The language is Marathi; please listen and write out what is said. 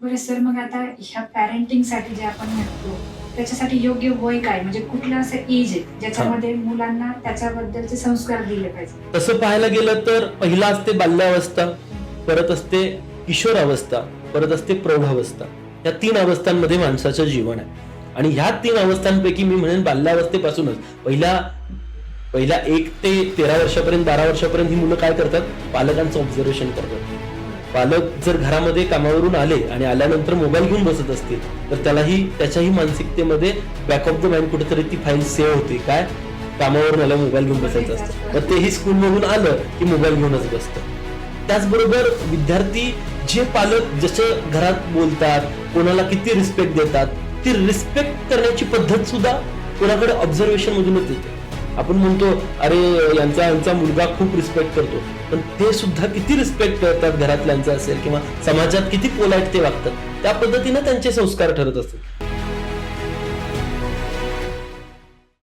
बरं सर, मग आता ह्या पॅरेंटिंगसाठी जे आपण म्हणतो, त्याच्यासाठी योग्य वय काय? म्हणजे कुठलं असं एज आहे ज्याच्यामध्ये मुलांना त्याच्याबद्दलचे संस्कार दिले पाहिजे? तसं पाहायला गेलं तर पहिला असते बाल्यावस्था, परत असते किशोरावस्था, परत असते प्रौढावस्था. या 3 अवस्थांमध्ये माणसाचं जीवन आहे. आणि ह्या 3 अवस्थांपैकी मी म्हणेन बाल्यावस्थेपासूनच पहिल्या 1 ते 13 वर्षापर्यंत, 12 वर्षापर्यंत ही मुलं काय करतात? पालकांचं ऑब्झर्वेशन करतात. पालक जर घरामध्ये कामावरून आले आणि आल्यानंतर मोबाईल घेऊन बसत असतील तर त्याच्याही मानसिकतेमध्ये बॅक ऑफ द माइंड कुठेतरी ती फाईल सेव्ह होते. काय? कामावरून आल्या मोबाईल घेऊन बसायचं असतं. तर तेही स्कूलमधून आलं की मोबाईल घेऊनच बसतं. त्याचबरोबर विद्यार्थी जे पालक जसं घरात बोलतात, कोणाला किती रिस्पेक्ट देतात, ती रिस्पेक्ट करण्याची पद्धत सुद्धा कोणाकडे ऑब्झर्वेशन मधूनच येते. आपण म्हणतो अरे यांचा मुलगा खूप रिस्पेक्ट करतो, पण ते सुद्धा किती रिस्पेक्ट करतात घरातल्यांचा असेल किंवा समाजात किती पोलाइट ते वागतात, त्या पद्धतीने त्यांचे संस्कार ठरत असतात.